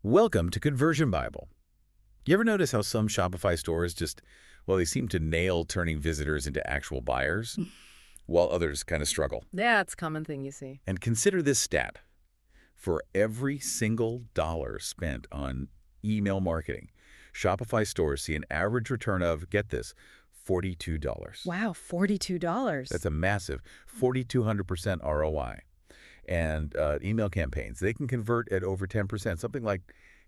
Welcome to Conversion Bible. You ever notice how some Shopify stores they seem to nail turning visitors into actual buyers, while others kind of struggle? Yeah, it's a common thing you see. And consider this stat. For every single dollar spent on email marketing, Shopify stores see an average return of, get this, $42. Wow, $42. That's a massive 4,200% ROI. And email campaigns, they can convert at over 10%, something like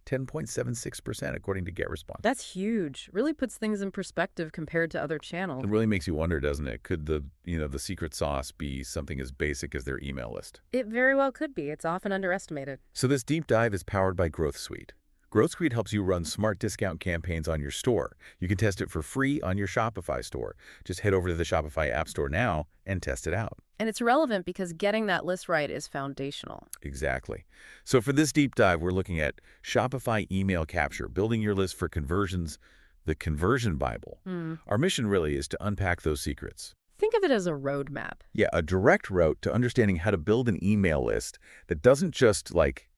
10.76% according to GetResponse. That's huge. Really puts things in perspective compared to other channels. It really makes you wonder, doesn't it? Could the secret sauce be something as basic as their email list? It very well could be. It's often underestimated. So this deep dive is powered by Growth Suite. Growth Suite helps you run smart discount campaigns on your store. You can test it for free on your Shopify store. Just head over to the Shopify App Store now and test it out. And it's relevant because getting that list right is foundational. Exactly. So for this deep dive, we're looking at Shopify email capture, building your list for conversions, the Conversion Bible. Our mission really is to unpack those secrets. Think of it as a roadmap. Yeah, a direct route to understanding how to build an email list that doesn't just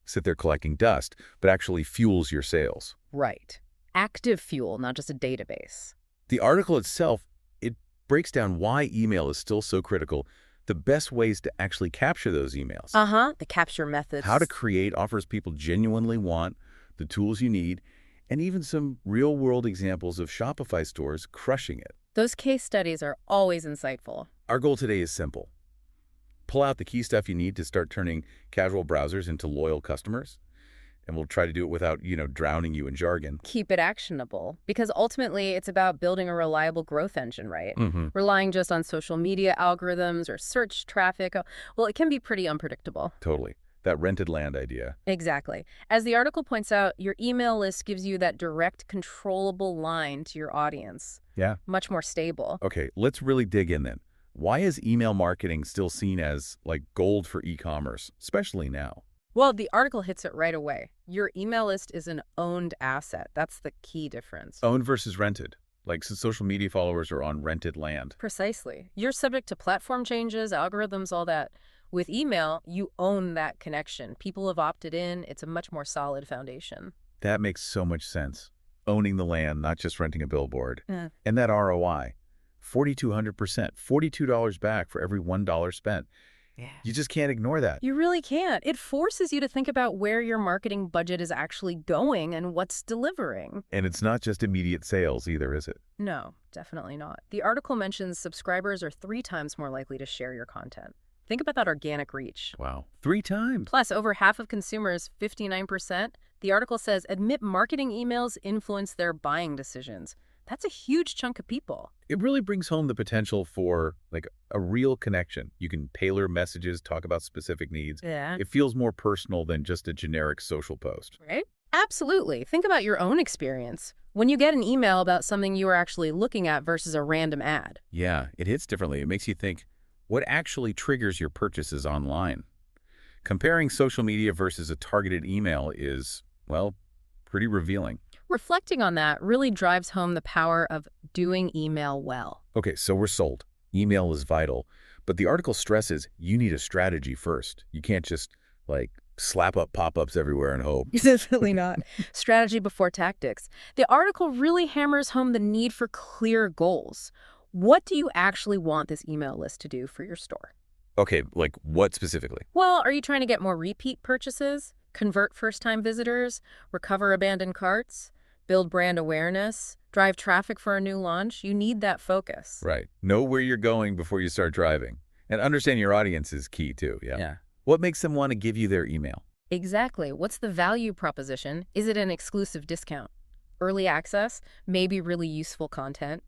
sit there collecting dust, but actually fuels your sales. Right. Active fuel, not just a database. The article itself, it breaks down why email is still so critical, the best ways to actually capture those emails. The capture methods. How to create offers people genuinely want, the tools you need, and even some real-world examples of Shopify stores crushing it. Those case studies are always insightful. Our goal today is simple. Pull out the key stuff you need to start turning casual browsers into loyal customers. And we'll try to do it without, drowning you in jargon. Keep it actionable, because ultimately it's about building a reliable growth engine, right? Mm-hmm. Relying just on social media algorithms or search traffic, well, it can be pretty unpredictable. Totally. That rented land idea. Exactly. As the article points out, your email list gives you that direct, controllable line to your audience. Yeah. Much more stable. Okay, let's really dig in then. Why is email marketing still seen as gold for e-commerce, especially now? Well, the article hits it right away. Your email list is an owned asset. That's the key difference. Owned versus rented. Since social media followers are on rented land. Precisely. You're subject to platform changes, algorithms, all that. With email, you own that connection. People have opted in. It's a much more solid foundation. That makes so much sense. Owning the land, not just renting a billboard. Yeah. And that ROI, 4,200%, $42 back for every $1 spent. Yeah. You just can't ignore that. You really can't. It forces you to think about where your marketing budget is actually going and what's delivering. And it's not just immediate sales either, is it? No, definitely not. The article mentions subscribers are 3 times more likely to share your content. Think about that organic reach. Wow. 3 times. Plus, over half of consumers, 59%, the article says, admit marketing emails influence their buying decisions. That's a huge chunk of people. It really brings home the potential for a real connection. You can tailor messages, talk about specific needs. Yeah. It feels more personal than just a generic social post. Right? Absolutely. Think about your own experience. When you get an email about something you are actually looking at versus a random ad. Yeah, it hits differently. It makes you think, what actually triggers your purchases online? Comparing social media versus a targeted email is, pretty revealing. Reflecting on that really drives home the power of doing email well. Okay, so we're sold. Email is vital. But the article stresses you need a strategy first. You can't just, slap up pop-ups everywhere and hope. Definitely not. Strategy before tactics. The article really hammers home the need for clear goals. What do you actually want this email list to do for your store? Okay, what specifically? Well, are you trying to get more repeat purchases, convert first-time visitors, recover abandoned carts, build brand awareness, drive traffic for a new launch? You need that focus. Right. Know where you're going before you start driving. And understand your audience is key too, yeah? What makes them want to give you their email? Exactly. What's the value proposition? Is it an exclusive discount? Early access? Maybe really useful content?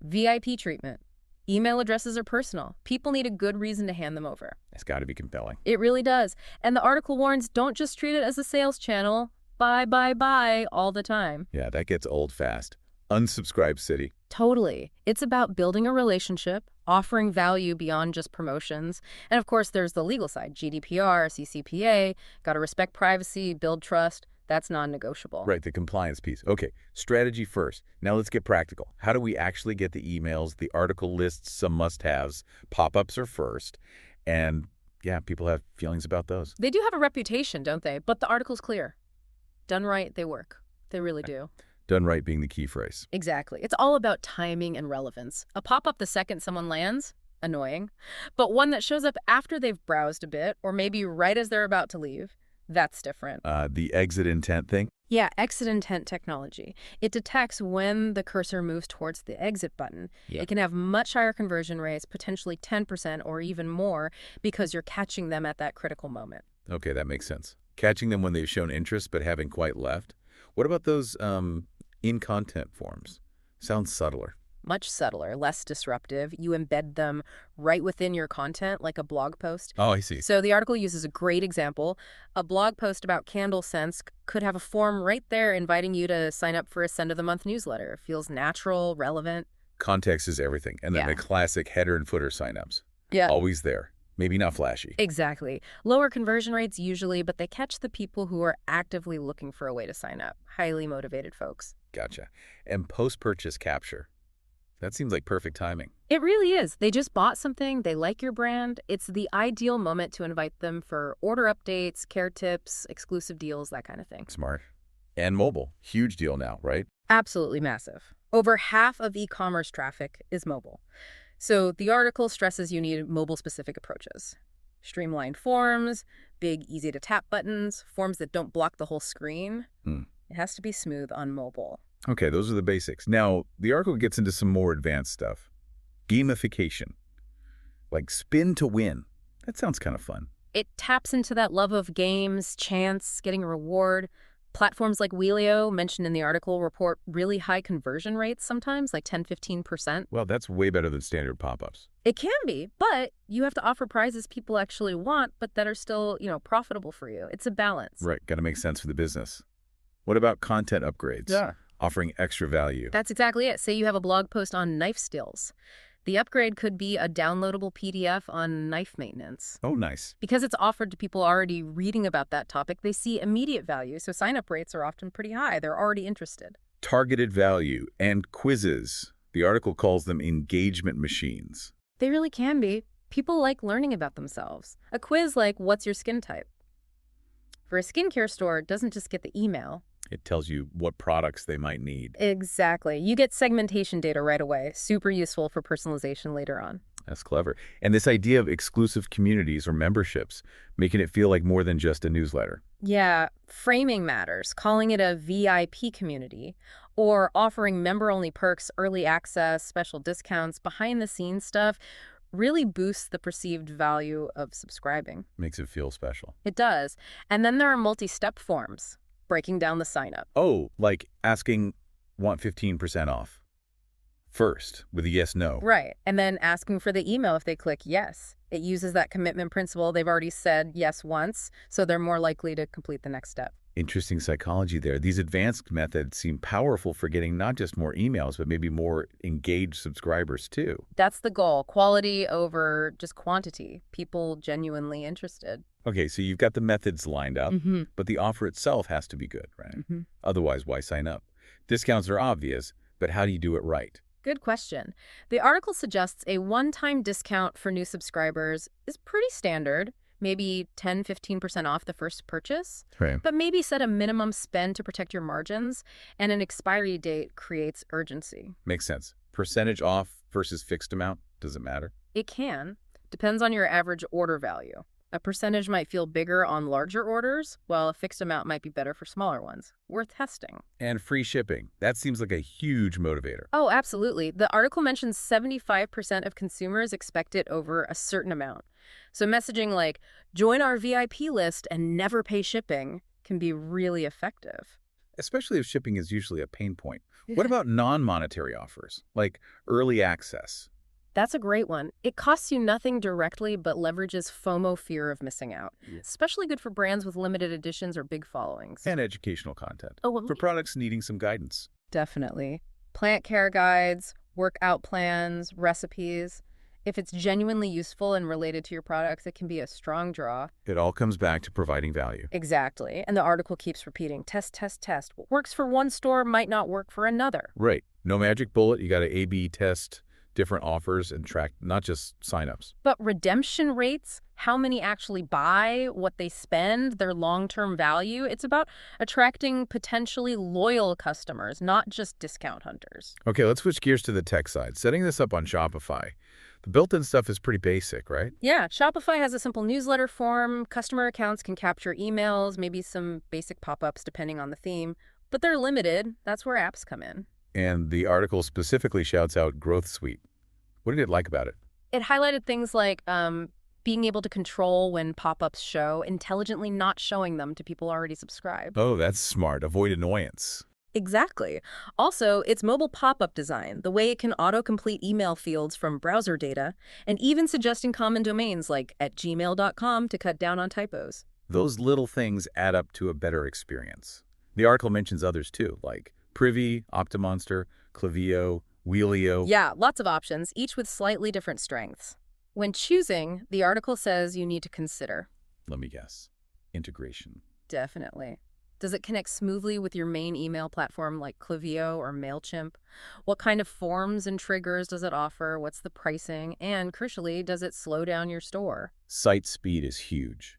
VIP treatment? Email addresses are personal. People need a good reason to hand them over. It's got to be compelling. It really does. And the article warns, don't just treat it as a sales channel. Buy all the time. Yeah, that gets old fast. Unsubscribe city. Totally. It's about building a relationship, offering value beyond just promotions. And of course, there's the legal side, GDPR, CCPA, got to respect privacy, build trust. That's non-negotiable. Right, the compliance piece. Okay, strategy first. Now let's get practical. How do we actually get the emails? The article lists some must-haves. Pop-ups are first. And yeah, people have feelings about those. They do have a reputation, don't they? But the article's clear. Done right, they work. They really do. Done right being the key phrase. Exactly. It's all about timing and relevance. A pop-up the second someone lands, annoying. But one that shows up after they've browsed a bit, or maybe right as they're about to leave, that's different. The exit intent thing? Yeah, exit intent technology. It detects when the cursor moves towards the exit button. Yeah. It can have much higher conversion rates, potentially 10% or even more, because you're catching them at that critical moment. Okay, that makes sense. Catching them when they've shown interest but haven't quite left. What about those in-content forms? Sounds subtler. Much subtler, less disruptive. You embed them right within your content, like a blog post. Oh, I see. So the article uses a great example. A blog post about candle scents could have a form right there inviting you to sign up for a Scent of the Month newsletter. It feels natural, relevant. Context is everything. And then Yeah. the classic header and footer signups. Yeah. Always there. Maybe not flashy. Exactly. Lower conversion rates usually, but they catch the people who are actively looking for a way to sign up. Highly motivated folks. Gotcha. And post-purchase capture. That seems like perfect timing. It really is. They just bought something, they like your brand. It's the ideal moment to invite them for order updates, care tips, exclusive deals, that kind of thing. Smart. And mobile. Huge deal now, right? Absolutely massive. Over half of e-commerce traffic is mobile. So the article stresses you need mobile-specific approaches. Streamlined forms, big, easy-to-tap buttons, forms that don't block the whole screen. It has to be smooth on mobile. Okay, those are the basics. Now, the article gets into some more advanced stuff. Gamification. Like spin to win. That sounds kind of fun. It taps into that love of games, chance, getting a reward. Platforms like Wheelio, mentioned in the article, report really high conversion rates sometimes, like 10–15%. Well, that's way better than standard pop-ups. It can be, but you have to offer prizes people actually want, but that are still, profitable for you. It's a balance. Right, got to make sense for the business. What about content upgrades? Yeah. Offering extra value. That's exactly it. Say you have a blog post on knife skills. The upgrade could be a downloadable PDF on knife maintenance. Oh, nice. Because it's offered to people already reading about that topic, they see immediate value, so sign-up rates are often pretty high. They're already interested. Targeted value and quizzes. The article calls them engagement machines. They really can be. People like learning about themselves. A quiz like, what's your skin type? For a skincare store, it doesn't just get the email. It tells you what products they might need. Exactly. You get segmentation data right away. Super useful for personalization later on. That's clever. And this idea of exclusive communities or memberships, making it feel like more than just a newsletter. Yeah, framing matters. Calling it a VIP community or offering member-only perks, early access, special discounts, behind-the-scenes stuff really boosts the perceived value of subscribing. Makes it feel special. It does. And then there are multi-step forms, breaking down the sign-up. Oh, like asking, want 15% off. First, with a yes, no. Right. And then asking for the email if they click yes. It uses that commitment principle. They've already said yes once, so they're more likely to complete the next step. Interesting psychology there. These advanced methods seem powerful for getting not just more emails, but maybe more engaged subscribers too. That's the goal. Quality over just quantity. People genuinely interested. Okay, so you've got the methods lined up, but the offer itself has to be good, right? Otherwise, why sign up? Discounts are obvious, but how do you do it right? Good question. The article suggests a one-time discount for new subscribers is pretty standard, maybe 10–15% off the first purchase, Right. but maybe set a minimum spend to protect your margins, and an expiry date creates urgency. Makes sense. Percentage off versus fixed amount, does it matter? It can. Depends on your average order value. A percentage might feel bigger on larger orders, while a fixed amount might be better for smaller ones. Worth testing. And free shipping. That seems like a huge motivator. Oh, absolutely. The article mentions 75% of consumers expect it over a certain amount. So messaging like, join our VIP list and never pay shipping can be really effective. Especially if shipping is usually a pain point. What about non-monetary offers, like early access? That's a great one. It costs you nothing directly, but leverages FOMO, fear of missing out. Especially good for brands with limited editions or big followings. And educational content. Oh, For products needing some guidance. definitely. Plant care guides, workout plans, recipes. If it's genuinely useful and related to your products, it can be a strong draw. It all comes back to providing value. Exactly. And the article keeps repeating, test, test, test. What works for one store might not work for another. Right. No magic bullet. You got to A/B test different offers and track not just signups. But redemption rates, how many actually buy, what they spend, their long-term value, it's about attracting potentially loyal customers, not just discount hunters. Okay, let's switch gears to the tech side. Setting this up on Shopify. The built-in stuff is pretty basic, right? Yeah, Shopify has a simple newsletter form. Customer accounts can capture emails, maybe some basic pop-ups depending on the theme, but they're limited. That's where apps come in. And the article specifically shouts out Growth Suite. What did it like about it? It highlighted things like being able to control when pop-ups show, intelligently not showing them to people already subscribed. Oh, that's smart. Avoid annoyance. Exactly. Also, its mobile pop-up design, the way it can autocomplete email fields from browser data, and even suggesting common domains like @gmail.com to cut down on typos. Those little things add up to a better experience. The article mentions others too, like Privy, Optimonster, Klaviyo, Wheelio. Yeah, lots of options, each with slightly different strengths. When choosing, the article says you need to consider. Let me guess. Integration. Definitely. Does it connect smoothly with your main email platform like Klaviyo or MailChimp? What kind of forms and triggers does it offer? What's the pricing? And crucially, does it slow down your store? Site speed is huge.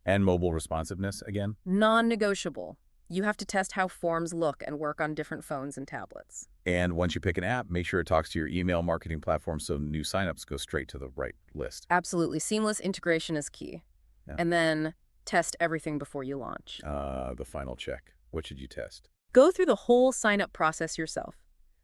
And mobile responsiveness, again? Non-negotiable. You have to test how forms look and work on different phones and tablets. And once you pick an app, make sure it talks to your email marketing platform so new signups go straight to the right list. Absolutely. Seamless integration is key. Yeah. And then test everything before you launch. The final check. What should you test? Go through the whole sign-up process yourself.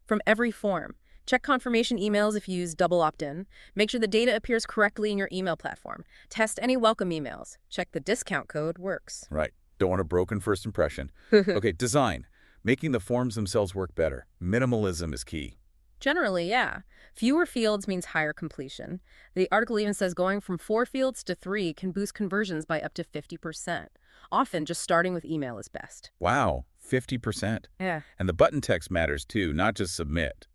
From every form. Check confirmation emails if you use double opt-in. Make sure the data appears correctly in your email platform. Test any welcome emails. Check the discount code works. Right. Don't want a broken first impression. Okay, design. Making the forms themselves work better. Minimalism is key. Generally, yeah. Fewer fields means higher completion. The article even says going from 4 fields to 3 can boost conversions by up to 50%. Often, just starting with email is best. Wow, 50%. Yeah. And the button text matters too, not just submit.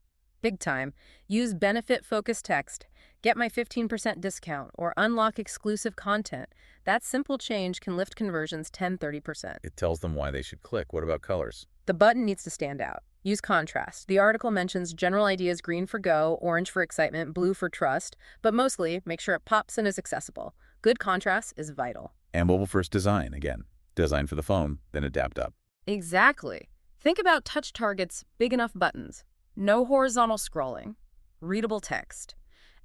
Big time. Use benefit-focused text. Get my 15% discount or unlock exclusive content. That simple change can lift conversions 10-30%. It tells them why they should click. What about colors? The button needs to stand out. Use contrast. The article mentions general ideas: green for go, orange for excitement, blue for trust, but mostly make sure it pops and is accessible. Good contrast is vital. And mobile-first design, again. Design for the phone, then adapt up. Exactly. Think about touch targets, big enough buttons. No horizontal scrolling. Readable text.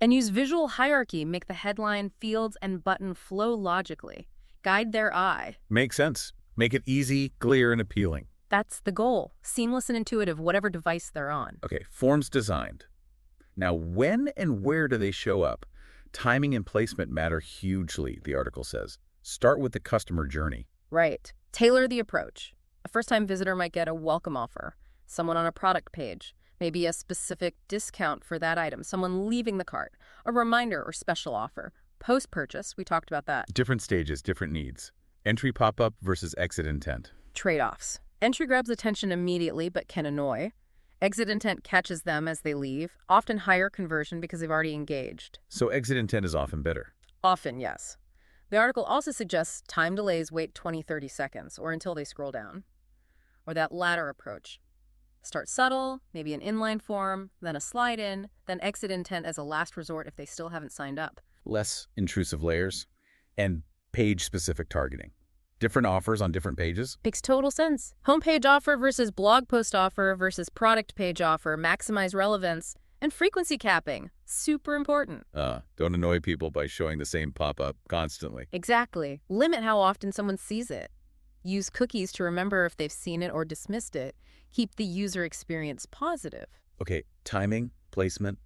And use visual hierarchy, make the headline, fields, and button flow logically. Guide their eye. Makes sense. Make it easy, clear, and appealing. That's the goal. Seamless and intuitive, whatever device they're on. Okay, forms designed. Now, when and where do they show up? Timing and placement matter hugely, the article says. Start with the customer journey. Right. Tailor the approach. A first-time visitor might get a welcome offer, someone on a product page, maybe a specific discount for that item, someone leaving the cart, a reminder or special offer. Post-purchase, we talked about that. Different stages, different needs. Entry pop-up versus exit intent. Trade-offs. Entry grabs attention immediately but can annoy. Exit intent catches them as they leave, often higher conversion because they've already engaged. So exit intent is often better. Often, yes. The article also suggests time delays wait 20-30 seconds or until they scroll down. Or that latter approach. Start subtle, maybe an inline form, then a slide in, then exit intent as a last resort if they still haven't signed up. Less intrusive layers and page-specific targeting. Different offers on different pages. Makes total sense. Homepage offer versus blog post offer versus product page offer, maximize relevance, and frequency capping. Super important. Don't annoy people by showing the same pop-up constantly. Exactly. Limit how often someone sees it. Use cookies to remember if they've seen it or dismissed it. Keep the user experience positive. Okay, timing, placement,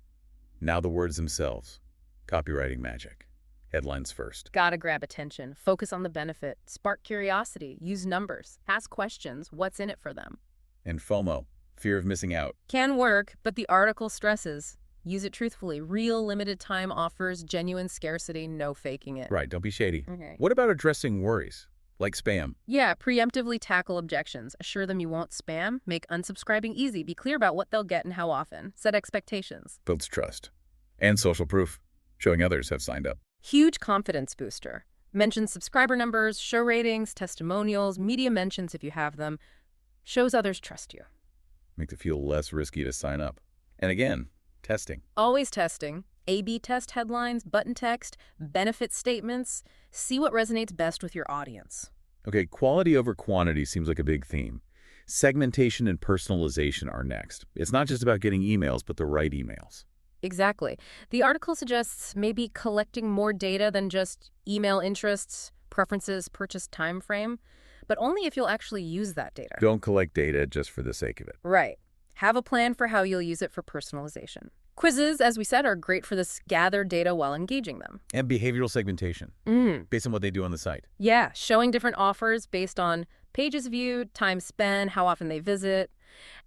now the words themselves. Copywriting magic. Headlines first. Gotta grab attention. Focus on the benefit. Spark curiosity. Use numbers. Ask questions. What's in it for them? And FOMO, fear of missing out. Can work, but the article stresses. Use it truthfully. Real limited time offers, genuine scarcity, no faking it. Right, don't be shady. Okay. What about addressing worries, like spam? Yeah, preemptively tackle objections. Assure them you won't spam. Make unsubscribing easy. Be clear about what they'll get and how often. Set expectations. Builds trust. And social proof, showing others have signed up. Huge confidence booster. Mention subscriber numbers, show ratings, testimonials, media mentions if you have them. Shows others trust you. Makes it feel less risky to sign up. And again, Testing. Always testing. A/B test headlines, button text, benefit statements. See what resonates best with your audience. Okay, quality over quantity seems like a big theme. Segmentation and personalization are next. It's not just about getting emails, but the right emails. Exactly. The article suggests maybe collecting more data than just email interests, preferences, purchase time frame, but only if you'll actually use that data. Don't collect data just for the sake of it. Right. Have a plan for how you'll use it for personalization. Quizzes, as we said, are great for this gathered data while engaging them. And behavioral segmentation, based on what they do on the site. Yeah, showing different offers based on pages viewed, time spent, how often they visit,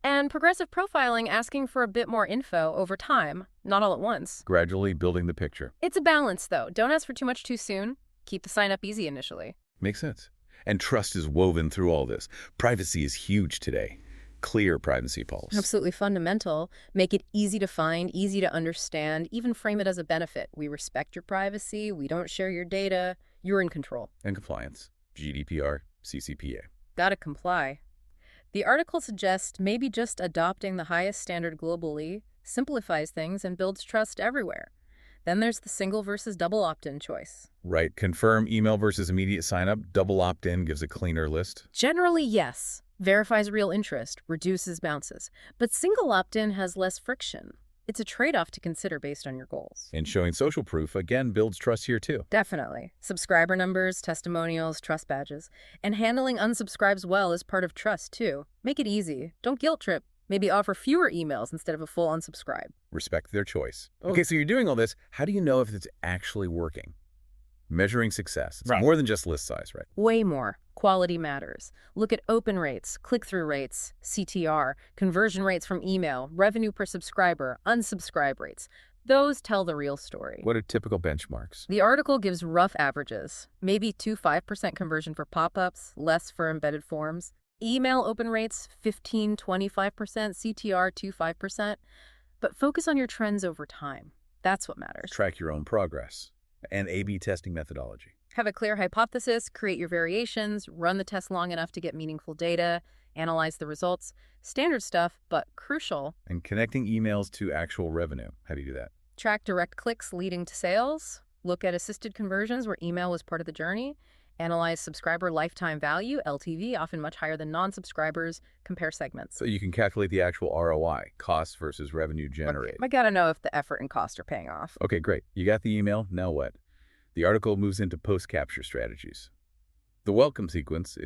and progressive profiling asking for a bit more info over time, not all at once. Gradually building the picture. It's a balance, though. Don't ask for too much too soon. Keep the sign up easy initially. Makes sense. And trust is woven through all this. Privacy is huge today. Clear privacy policies. Absolutely fundamental. Make it easy to find, easy to understand, even frame it as a benefit. We respect your privacy. We don't share your data. You're in control. And compliance. GDPR, CCPA. Gotta comply. The article suggests maybe just adopting the highest standard globally simplifies things and builds trust everywhere. Then there's the single versus double opt-in choice. Right. Confirm email versus immediate sign-up. Double opt-in gives a cleaner list. Generally, yes. Verifies real interest, reduces bounces. But single opt-in has less friction. It's a trade-off to consider based on your goals. And showing social proof, again, builds trust here too. Definitely. Subscriber numbers, testimonials, trust badges. And handling unsubscribes well is part of trust, too. Make it easy. Don't guilt trip. Maybe offer fewer emails instead of a full unsubscribe. Respect their choice. Okay, so you're doing all this. How do you know if it's actually working? Measuring success. It's more than just list size, right? Way more. Quality matters. Look at open rates, click-through rates, CTR, conversion rates from email, revenue per subscriber, unsubscribe rates. Those tell the real story. What are typical benchmarks? The article gives rough averages, maybe 2-5% conversion for pop-ups, less for embedded forms. Email open rates, 15-25%, CTR 2-5%. But focus on your trends over time. That's what matters. Track your own progress. And A/B testing methodology. Have a clear hypothesis, create your variations, run the test long enough to get meaningful data, analyze the results. Standard stuff, but crucial. And connecting emails to actual revenue. How do you do that? Track direct clicks leading to sales. Look at assisted conversions where email was part of the journey. Analyze subscriber lifetime value, LTV, often much higher than non-subscribers. Compare segments. So you can calculate the actual ROI, cost versus revenue generated. I gotta know if the effort and cost are paying off. Okay, great. You got the email, now what? The article moves into post-capture strategies. The welcome sequence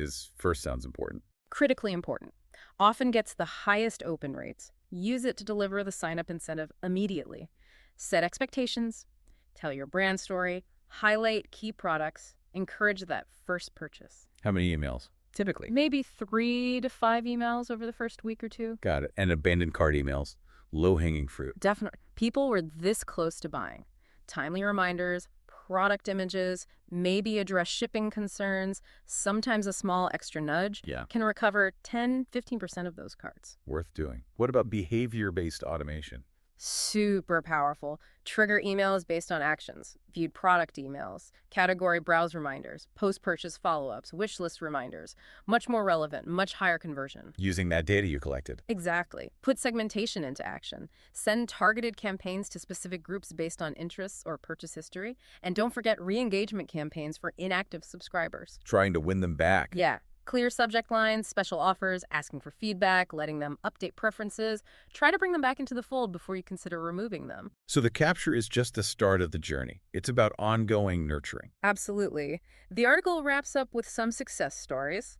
sounds important. Critically important. Often gets the highest open rates. Use it to deliver the sign-up incentive immediately. Set expectations, tell your brand story, highlight key products, encourage that first purchase. How many emails? Typically. Maybe 3 to 5 emails over the first week or two. Got it. And abandoned cart emails. Low-hanging fruit. Definitely. People were this close to buying. Timely reminders, product images, maybe address shipping concerns, sometimes a small extra nudge can recover 10-15% of those carts. Worth doing. What about behavior-based automation? Super powerful. Trigger emails based on actions, viewed product emails, category browse reminders, post-purchase follow-ups, wish list reminders. Much more relevant, much higher conversion. Using that data you collected. Exactly. Put segmentation into action. Send targeted campaigns to specific groups based on interests or purchase history. And don't forget re-engagement campaigns for inactive subscribers. Trying to win them back. Yeah. Clear subject lines, special offers, asking for feedback, letting them update preferences. Try to bring them back into the fold before you consider removing them. So the capture is just the start of the journey. It's about ongoing nurturing. Absolutely. The article wraps up with some success stories.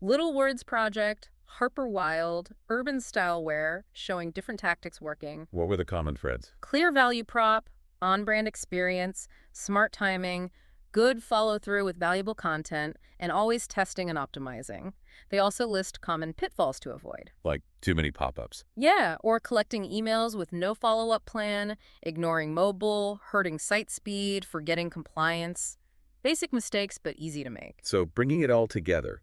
Little Words Project, Harper Wild, Urban Style Wear, showing different tactics working. What were the common threads? Clear value prop, on-brand experience, smart timing, good follow-through with valuable content, and always testing and optimizing. They also list common pitfalls to avoid. Like too many pop-ups. Yeah, or collecting emails with no follow-up plan, ignoring mobile, hurting site speed, forgetting compliance. Basic mistakes, but easy to make. So bringing it all together,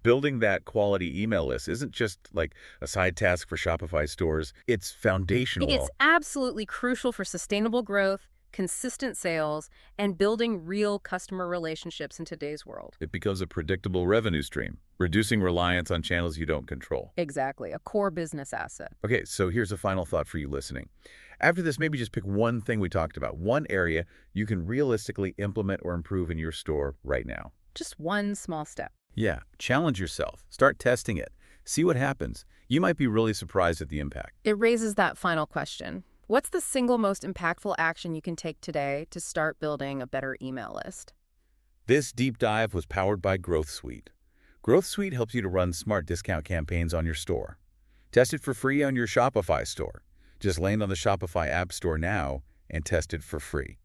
building that quality email list isn't just like a side task for Shopify stores. It's foundational. It's absolutely crucial for sustainable growth, consistent sales, and building real customer relationships in today's world. It becomes a predictable revenue stream, reducing reliance on channels you don't control. Exactly, a core business asset. Okay, so here's a final thought for you listening. After this, maybe just pick one thing we talked about, one area you can realistically implement or improve in your store right now. Just one small step. Yeah, challenge yourself. Start testing it. See what happens. You might be really surprised at the impact. It raises that final question. What's the single most impactful action you can take today to start building a better email list? This deep dive was powered by Growth Suite. Growth Suite helps you to run smart discount campaigns on your store. Test it for free on your Shopify store. Just land on the Shopify App Store now and test it for free.